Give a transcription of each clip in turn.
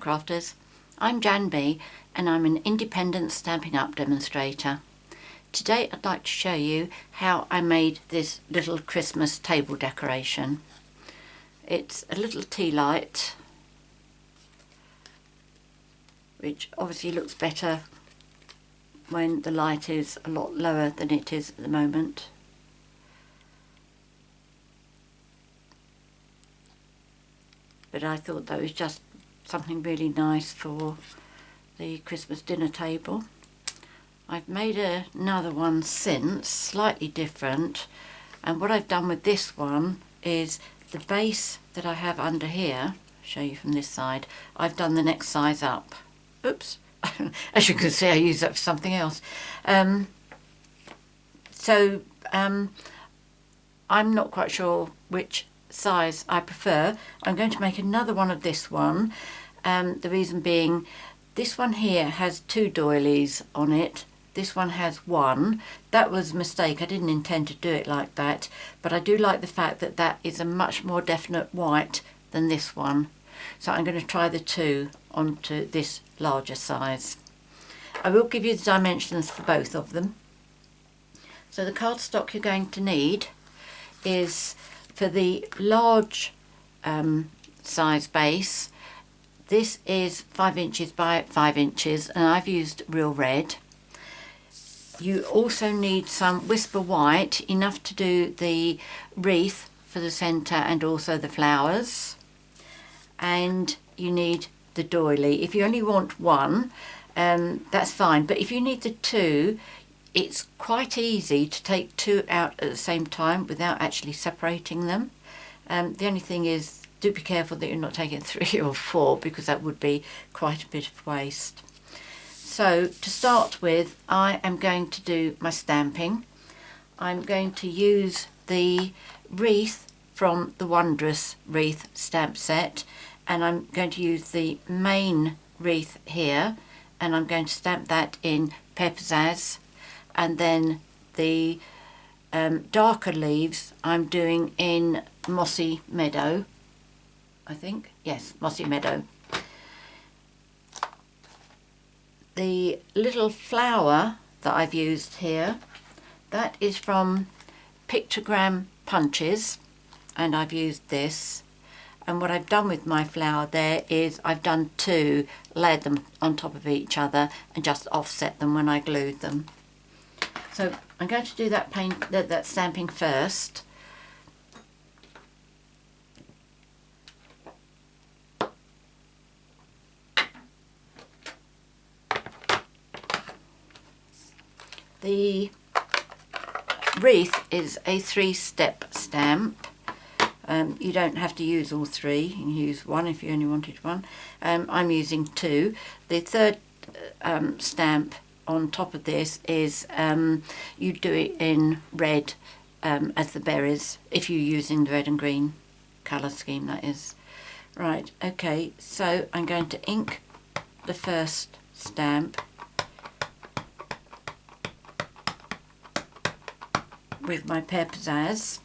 Hello crafters, I'm JanB and I'm an independent Stampin' Up demonstrator. Today I'd like to show you how I made this little Christmas table decoration. It's a little tea light, which obviously looks better when the light is a lot lower than it is at the moment. But I thought that was just something really nice for the Christmas dinner table. I've made another one since, slightly different, and what I've done with this one is the base that I have under here, I'll show you from this side, I've done the next size up. Oops, as you can see I use that for something else. I'm not quite sure which size I prefer. I'm going to make another one of this one. The reason being, this one here has 2 doilies on it. This one has 1. That was a mistake. I didn't intend to do it like that, but I do like the fact that that is a much more definite white than this one. So I'm going to try the 2 onto this larger size. I will give you the dimensions for both of them. So the cardstock you're going to need is, for the large size base, this is 5 inches by 5 inches and I've used real red. You also need some Whisper White, enough to do the wreath for the centre and also the flowers. And you need the doily. If you only want 1, that's fine, but if you need the 2, it's quite easy to take 2 out at the same time without actually separating them. The only thing is, do be careful that you're not taking 3 or 4, because that would be quite a bit of waste. So to start with, I am going to do my stamping. I'm going to use the wreath from the Wondrous wreath stamp set, and I'm going to use the main wreath here, and I'm going to stamp that in Pear Pizzazz. And then the darker leaves I'm doing in Mossy Meadow, I think. Yes, Mossy Meadow. The little flower that I've used here, that is from Pictogram punches, and I've used this. And what I've done with my flower there is I've done 2, layered them on top of each other and just offset them when I glued them. So I'm going to do that stamping first. The wreath is a 3-step stamp. You don't have to use all 3. You can use 1 if you only wanted 1. I'm using 2. The third stamp on top of this is you do it in red as the berries, if you're using the red and green colour scheme, that is. Right, okay, so I'm going to ink the first stamp with my Pear Pizzazz.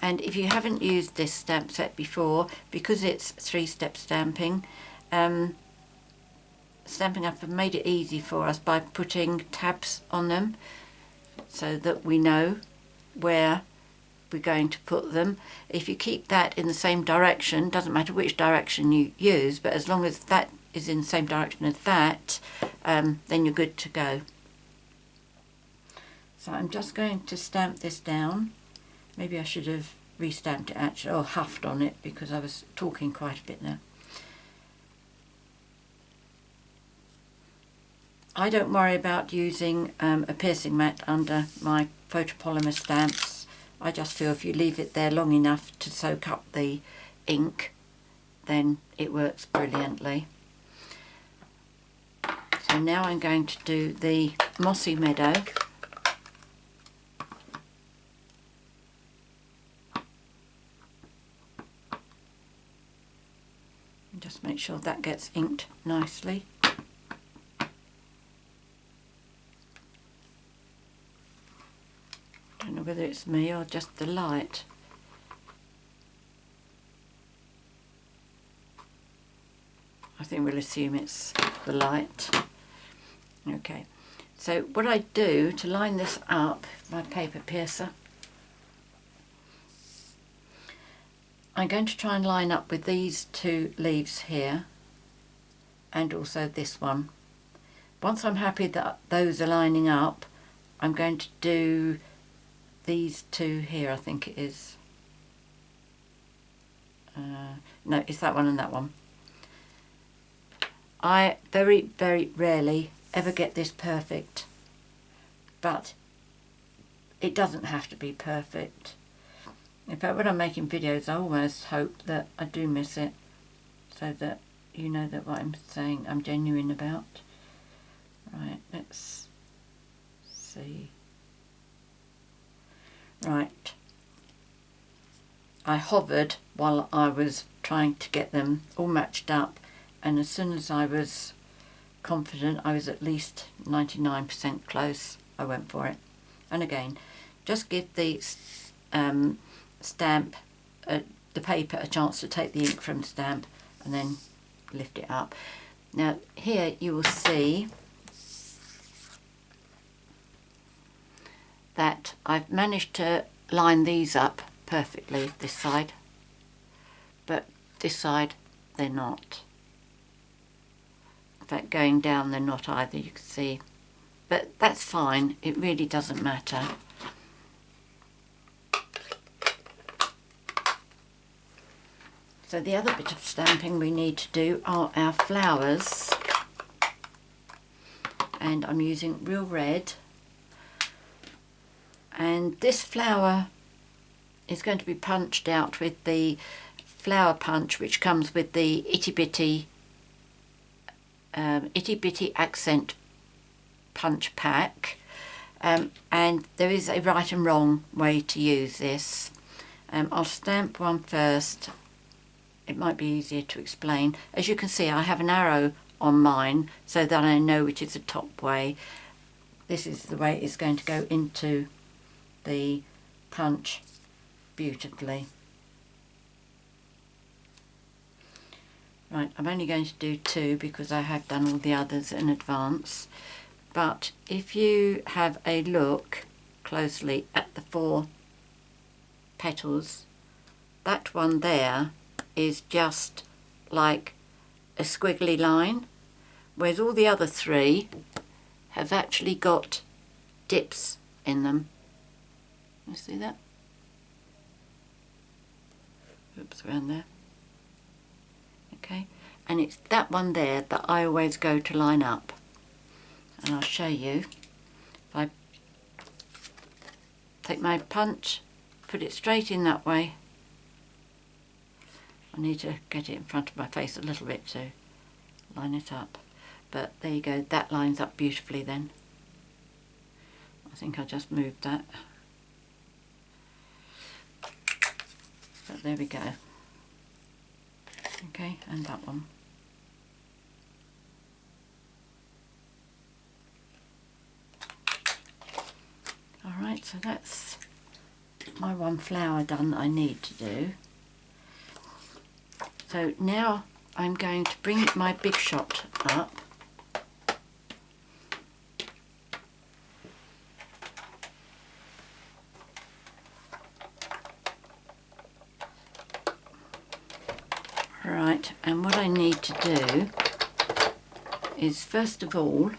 And if you haven't used this stamp set before, because it's 3-step stamping, Stampin' Up have made it easy for us by putting tabs on them so that we know where we're going to put them. If you keep that in the same direction, doesn't matter which direction you use, but as long as that is in the same direction as that, then you're good to go. So I'm just going to stamp this down. Maybe I should have re-stamped it actually, or huffed on it, because I was talking quite a bit there. I don't worry about using a piercing mat under my Photopolymer stamps. I just feel if you leave it there long enough to soak up the ink, then it works brilliantly. So now I'm going to do the Mossy Meadow. And just make sure that gets inked nicely. I don't know whether it's me or just the light. I think we'll assume it's the light. Okay, so what I do to line this up, my paper piercer, I'm going to try and line up with these two leaves here and also this one. Once I'm happy that those are lining up, I'm going to do these two here, I think it is. No, it's that one and that one. I very, very rarely ever get this perfect, but it doesn't have to be perfect. In fact, when I'm making videos, I almost hope that I do miss it, so that you know that what I'm saying I'm genuine about. Right, let's see. Right, I hovered while I was trying to get them all matched up, and as soon as I was confident I was at least 99% close, I went for it. And again, just give the stamp, the paper, a chance to take the ink from the stamp, and then lift it up. Now here you will see that I've managed to line these up perfectly, this side, but this side they're not. In fact, going down they're not either, you can see, but that's fine, it really doesn't matter. So the other bit of stamping we need to do are our flowers, and I'm using Real Red, and this flower is going to be punched out with the flower punch which comes with the Itty Bitty accent punch pack, and there is a right and wrong way to use this. I'll stamp one first. It might be easier to explain. As you can see, I have an arrow on mine so that I know which is the top way. This is the way it's going to go into the punch beautifully. Right, I'm only going to do two because I have done all the others in advance, but if you have a look closely at the 4 petals, that one there is just like a squiggly line, whereas all the other 3 have actually got dips in them. You see that? Oops, around there. Okay, and it's that one there that I always go to line up, and I'll show you. If I take my punch, put it straight in that way. I need to get it in front of my face a little bit to line it up, but there you go, that lines up beautifully then. I think I just moved that, but there we go. Okay, and that one. Alright, so that's my one flower done that I need to do. So now I'm going to bring my big shot up. Right, and what I need to do is, first of all,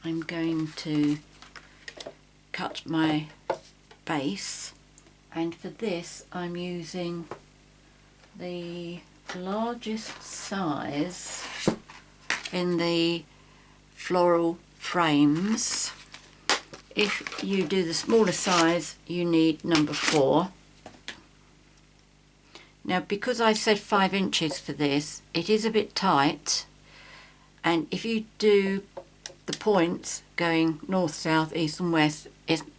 I'm going to cut my base, and for this I'm using the largest size in the Floral frames. If you do the smaller size, you need number 4. Now, because I said 5 inches for this, it is a bit tight, and if you do the points going north, south, east and west,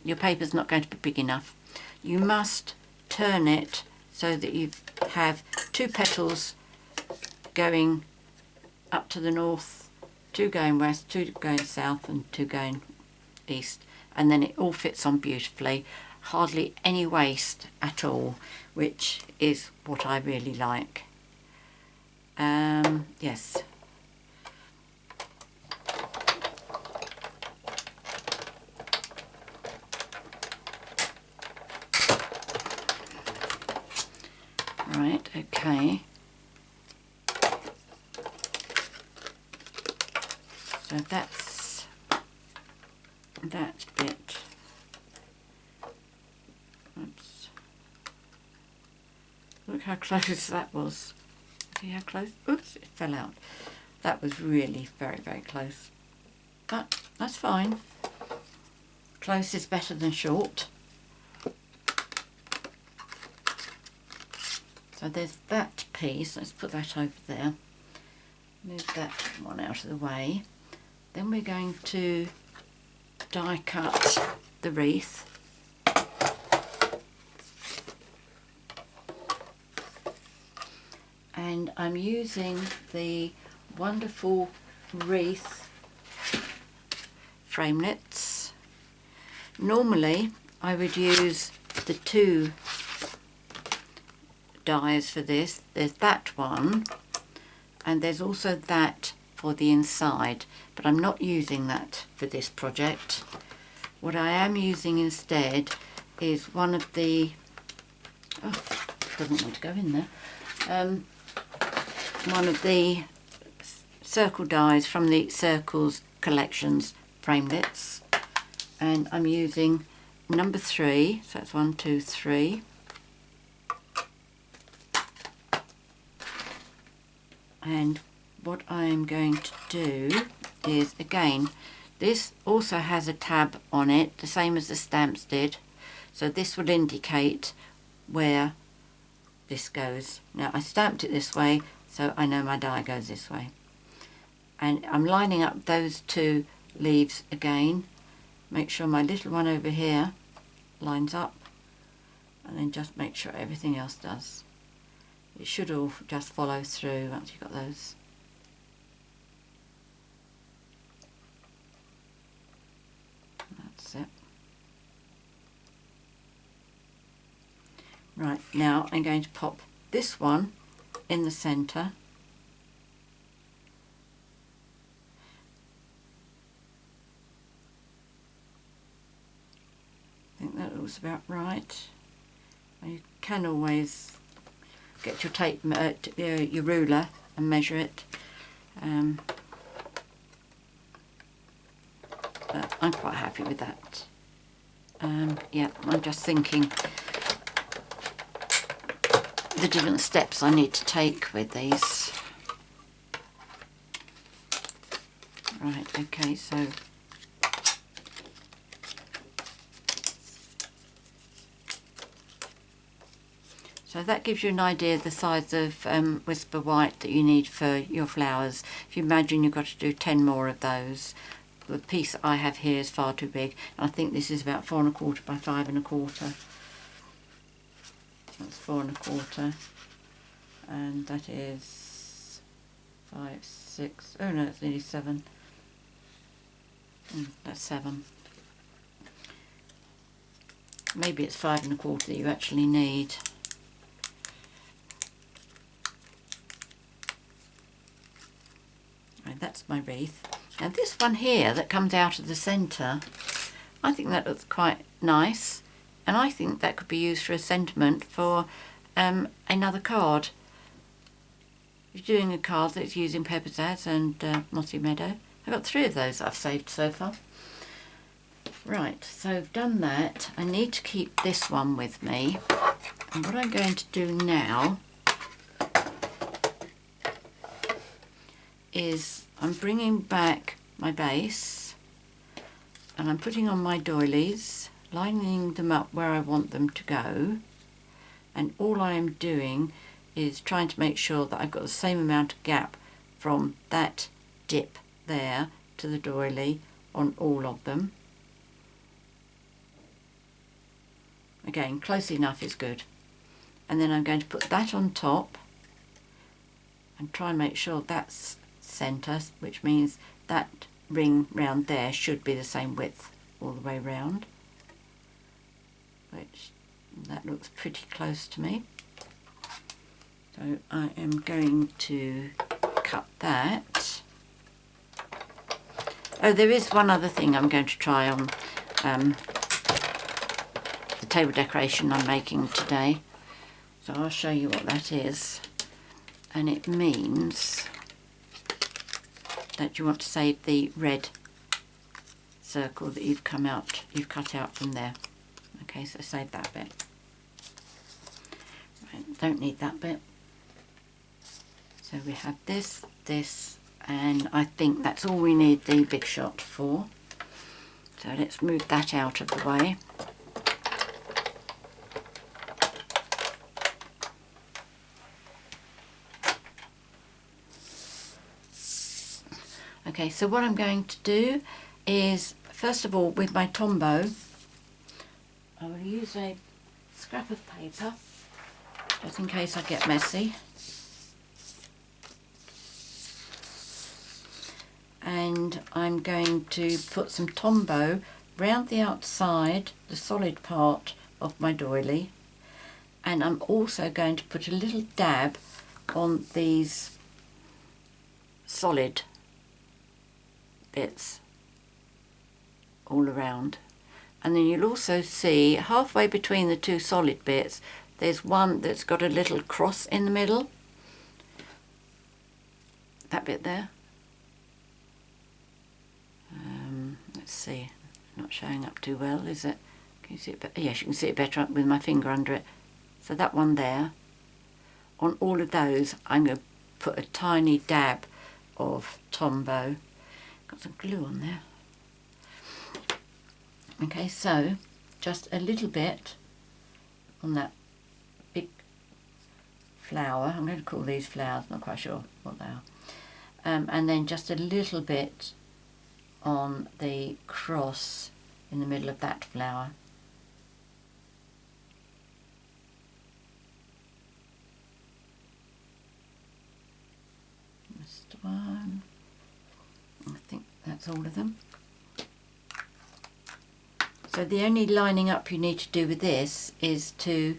your paper's not going to be big enough. You must turn it so that you have 2 petals going up to the north, 2 going west, 2 going south and 2 going east, and then it all fits on beautifully. Hardly any waste at all, which is what I really like. Yes. Right, okay. So that's that bit. Oops. Look how close that was. See how close? Oops, it fell out. That was really very, very close. But that's fine. Close is better than short. So there's that piece. Let's put that over there. Move that one out of the way. Then we're going to die cut the wreath. And I'm using the wonderful Wreath Framelits. Normally I would use the two dies for this. There's that one and there's also that for the inside, but I'm not using that for this project. What I am using instead is one of the, oh, doesn't want to go in there, one of the circle dies from the Circles Collections Framelits, and I'm using number 3, so that's 1, 2, 3. And what I'm going to do is, again, this also has a tab on it, the same as the stamps did, so this will indicate where this goes. Now I stamped it this way, so I know my die goes this way. And I'm lining up those two leaves again. Make sure my little one over here lines up, and then just make sure everything else does. It should all just follow through once you've got those. That's it. Right, now I'm going to pop this one in the centre. I think that looks about right. You can always get your tape, your ruler, and measure it. But I'm quite happy with that. Yeah, I'm just thinking the different steps I need to take with these. Right, okay, so that gives you an idea of the size of Whisper White that you need for your flowers. If you imagine you've got to do 10 more of those, the piece I have here is far too big. I think this is about 4 1/4 by 5 1/4. That's 4 1/4, and that is 5, 6. Oh no, it's nearly 7. That's 7. Maybe it's 5 1/4 that you actually need. Right, that's my wreath. Now this one here that comes out of the centre, I think that looks quite nice, and I think that could be used for a sentiment for another card. If you're doing a card that's using Pear Pizzazz and Mossy Meadow. I've got 3 of those that I've saved so far. Right, so I've done that. I need to keep this one with me, and what I'm going to do now is I'm bringing back my base and I'm putting on my doilies, lining them up where I want them to go, and all I am doing is trying to make sure that I've got the same amount of gap from that dip there to the doily on all of them. Again, close enough is good. And then I'm going to put that on top and try and make sure that's centre, which means that ring round there should be the same width all the way round, which that looks pretty close to me. So I am going to cut that. Oh, there is one other thing I'm going to try on the table decoration I'm making today. So I'll show you what that is. And it means that you want to save the red circle that you've cut out from there. Okay, so save that bit. Right, don't need that bit. So we have this, and I think that's all we need the big shot for. So let's move that out of the way. Okay, so what I'm going to do is, first of all, with my Tombow, I will use a scrap of paper, just in case I get messy. And I'm going to put some Tombow round the outside, the solid part of my doily. And I'm also going to put a little dab on these solid bits all around. And then you'll also see halfway between the two solid bits there's one that's got a little cross in the middle. That bit there. Let's see, not showing up too well, is it? Can you see it better? Yes, you can see it better with my finger under it. So that one there. On all of those I'm going to put a tiny dab of Tombow. Got some glue on there. Okay, so just a little bit on that big flower. I'm going to call these flowers, not quite sure what they are. And then just a little bit on the cross in the middle of that flower. Just one. I think that's all of them. So the only lining up you need to do with this is to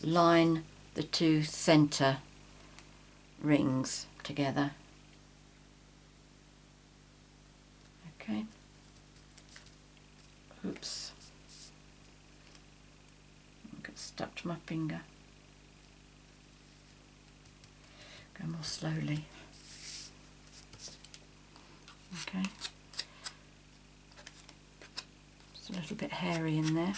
line the two centre rings together. Okay. Oops. I got stuck to my finger. Go more slowly. Okay. It's a little bit hairy in there.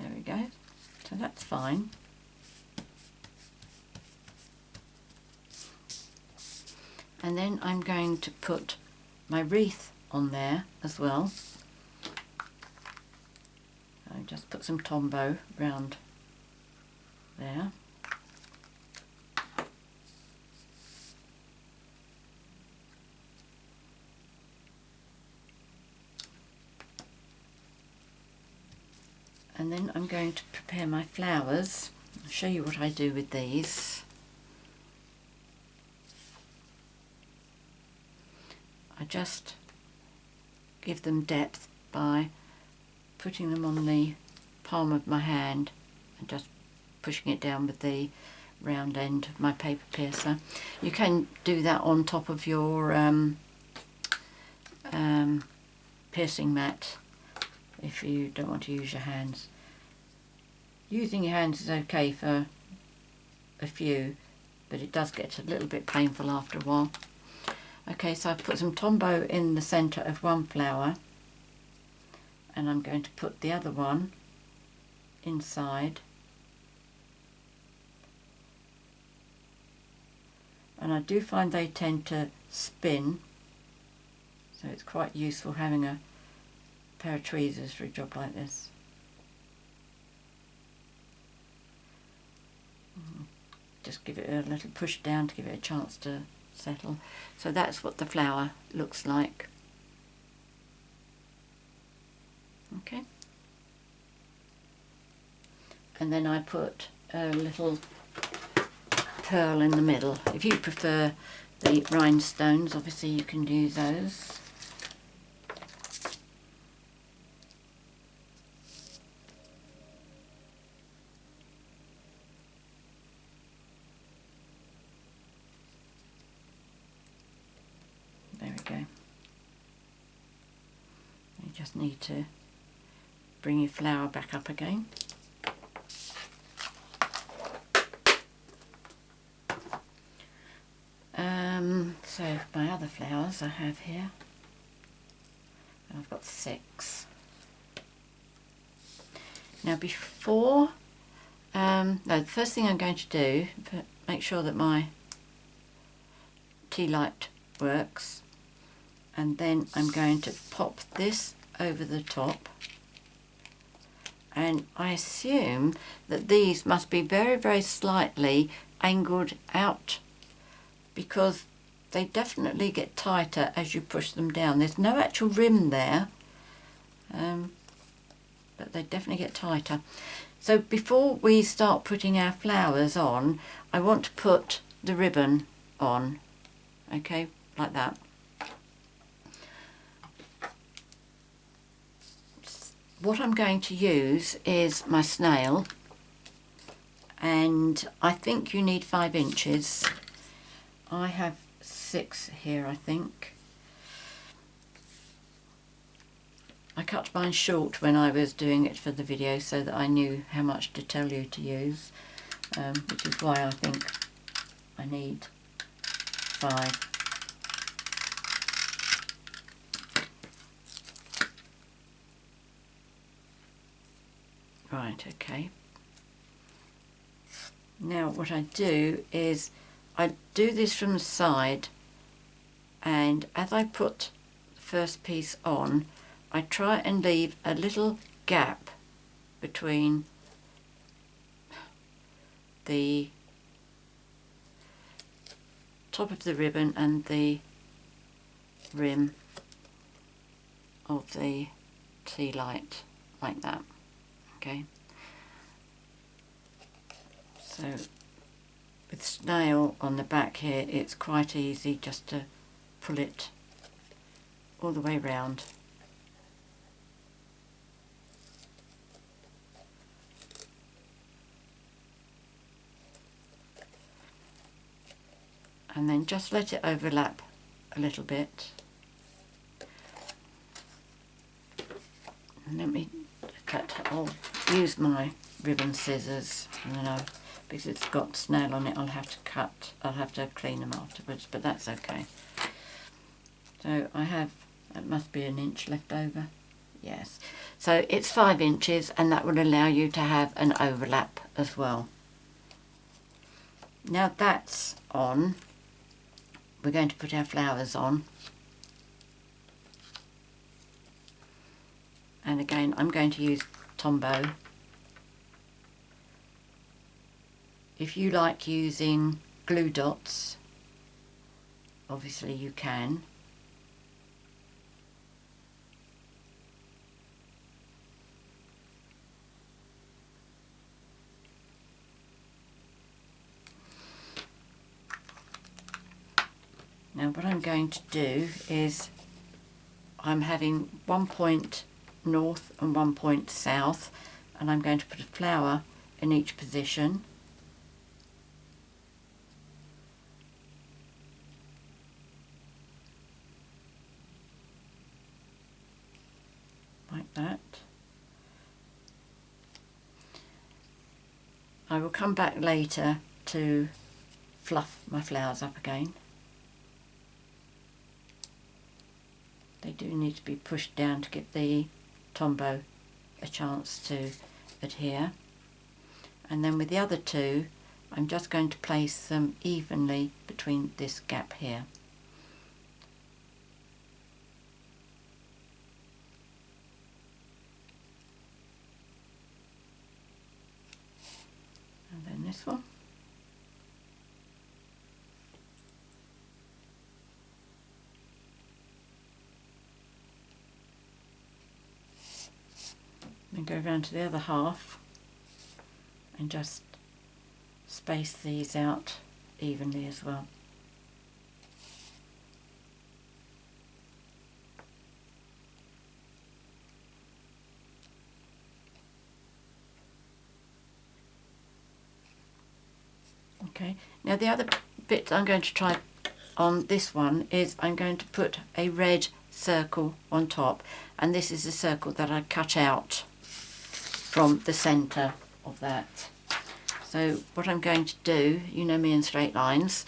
There we go. So that's fine. And then I'm going to put my wreath on there as well. I just put some Tombow round there. And then I'm going to prepare my flowers. I'll show you what I do with these. I just give them depth by putting them on the palm of my hand and just pushing it down with the round end of my paper piercer. You can do that on top of your piercing mat if you don't want to use your hands. Using your hands is okay for a few, but it does get a little bit painful after a while. Okay, so I've put some Tombow in the centre of one flower, and I'm going to put the other one inside. And I do find they tend to spin, so it's quite useful having a pair of tweezers for a job like this. Just give it a little push down to give it a chance to settle. So that's what the flower looks like. Okay. And then I put a little pearl in the middle. If you prefer the rhinestones, obviously you can use those. go. You just need to bring your flower back up again. So my other flowers I have here, I've got 6. Now before, no, the first thing I'm going to do, make sure that my tea light works, and then I'm going to pop this over the top, and I assume that these must be very, very slightly angled out, because they definitely get tighter as you push them down. There's no actual rim there, but they definitely get tighter. So before we start putting our flowers on, I want to put the ribbon on, okay, like that. What I'm going to use is my snail, and I think you need 5 inches. I have 6 here, I think. I cut mine short when I was doing it for the video so that I knew how much to tell you to use, which is why I think I need 5. Right, okay. Now what I do is I do this from the side, and as I put the first piece on, I try and leave a little gap between the top of the ribbon and the rim of the tea light, like that. Okay, so with snail on the back here, it's quite easy just to pull it all the way round. And then just let it overlap a little bit. And let me cut. I'll use my ribbon scissors, and then because it's got snail on it, I'll have to clean them afterwards, but that's okay. So I have, it must be 1 inch left over. Yes, so it's 5 inches, and that will allow you to have an overlap as well. Now that's on, we're going to put our flowers on. And again, I'm going to use Tombow. If you like using glue dots, obviously you can. Now what I'm going to do is I'm having 1 point north and 1 point south, and I'm going to put a flower in each position. Like that. I will come back later to fluff my flowers up again. They do need to be pushed down to give the Tombow a chance to adhere. And then with the other two, I'm just going to place them evenly between this gap here. And then this one. And go around to the other half and just space these out evenly as well. Okay, now the other bit I'm going to try on this one is I'm going to put a red circle on top, and this is a circle that I cut out from the centre of that. So what I'm going to do, you know me and straight lines,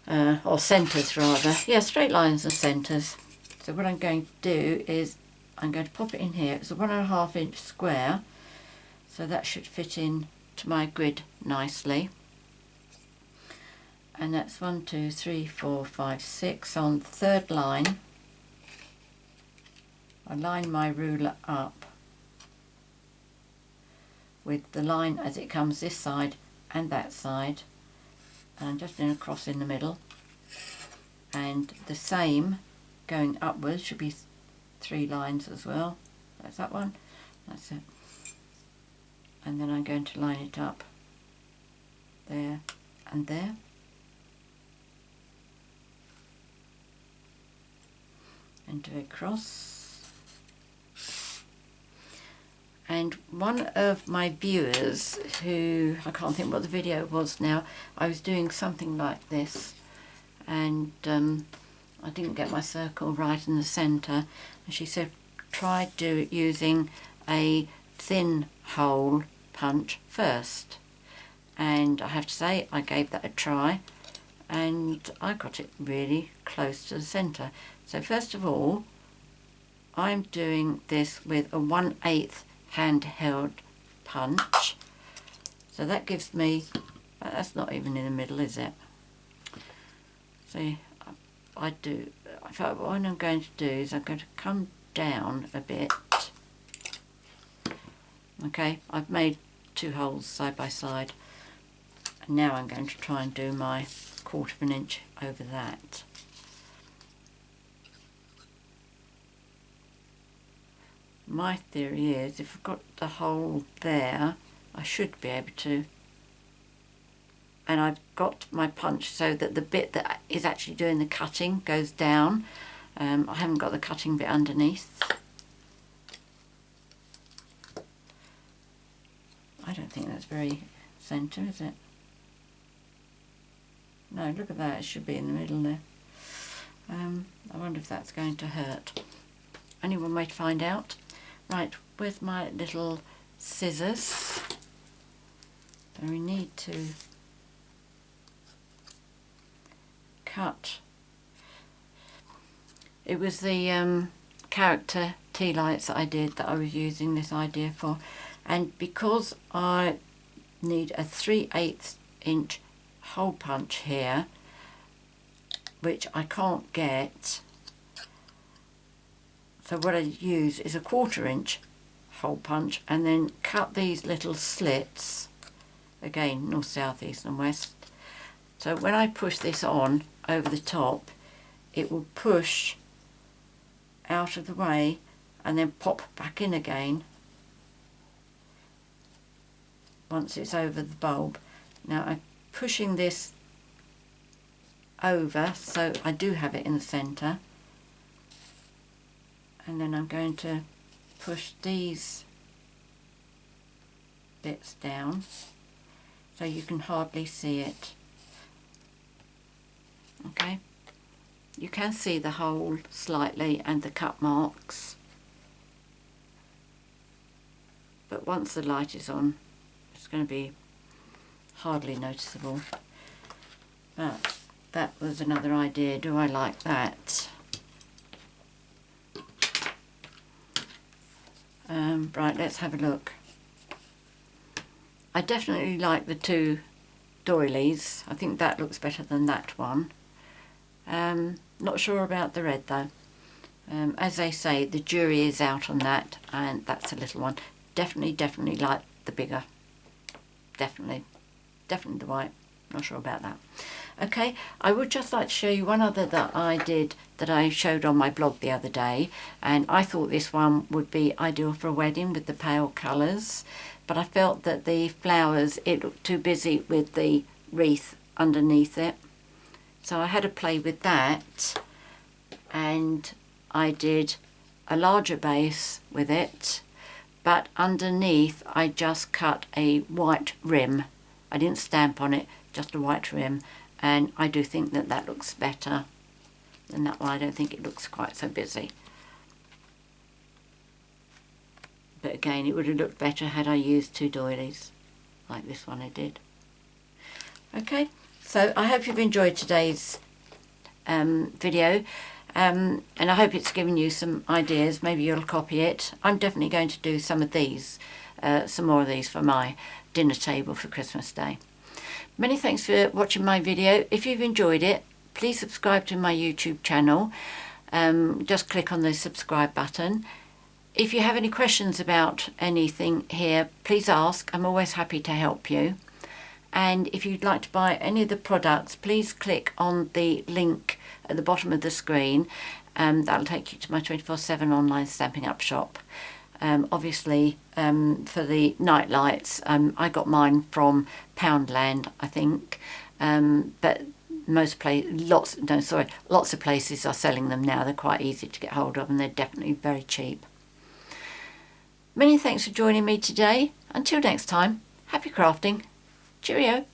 or centres rather, yeah, straight lines and centres. So what I'm going to do is I'm going to pop it in here. It's a 1.5 inch square, so that should fit in to my grid nicely. And that's 1, 2, 3, 4, 5, 6 on the third line. I line my ruler up with the line as it comes this side and that side, and I'm just going to cross in the middle, and the same going upwards should be 3 lines as well. That's that one, that's it, and then I'm going to line it up there and there. And do a cross. And one of my viewers, who, I can't think what the video was now, I was doing something like this, and I didn't get my circle right in the centre, and she said try using a thin hole punch first, and I have to say I gave that a try and I got it really close to the centre. So first of all, I'm doing this with a 1/8 handheld punch. So that gives me, that's not even in the middle, is it? See, what I'm going to do is I'm going to come down a bit. Okay, I've made 2 holes side by side. And now I'm going to try and do my 1/4 inch over that. My theory is if I've got the hole there, I should be able to, and I've got my punch so that the bit that is actually doing the cutting goes down. I haven't got the cutting bit underneath. I don't think that's very centre, is it? No, look at that, it should be in the middle there. I wonder if that's going to hurt. Only one way to find out. Right, with my little scissors, so we need to cut. It was the character tea lights that I did that I was using this idea for, and because I need a 3/8 inch hole punch here, which I can't get, so what I use is a 1/4 inch hole punch, and then cut these little slits, again north, south, east and west. So when I push this on over the top, it will push out of the way and then pop back in again once it's over the bulb. Now I'm pushing this over so I do have it in the centre, and then I'm going to push these bits down so you can hardly see it. Okay, you can see the hole slightly and the cut marks, but once the light is on it's going to be hardly noticeable. But that was another idea. Do I like that? Right, let's have a look. I definitely like the 2 doilies. I think that looks better than that one. Not sure about the red though. As they say, the jury is out on that, and that's a little one. Definitely like the bigger. Definitely the white. Not sure about that. Okay, I would just like to show you one other that I did, that I showed on my blog the other day, and I thought this one would be ideal for a wedding with the pale colours, but I felt that the flowers, it looked too busy with the wreath underneath it. So I had to play with that, and I did a larger base with it, but underneath I just cut a white rim. I didn't stamp on it, just a white rim, and I do think that that looks better than that one. I don't think it looks quite so busy. But again, it would have looked better had I used 2 doilies, like this one I did. Okay, so I hope you've enjoyed today's video, and I hope it's given you some ideas. Maybe you'll copy it. I'm definitely going to do some of these, some more of these for my dinner table for Christmas Day. Many thanks for watching my video. If you've enjoyed it, please subscribe to my YouTube channel. Just click on the subscribe button. If you have any questions about anything here, please ask. I'm always happy to help you. And if you'd like to buy any of the products, please click on the link at the bottom of the screen. That'll take you to my 24/7 online Stampin' Up shop. Obviously, for the night lights, I got mine from Poundland, I think. But lots of places are selling them now. They're quite easy to get hold of, and they're definitely very cheap. Many thanks for joining me today. Until next time, happy crafting. Cheerio.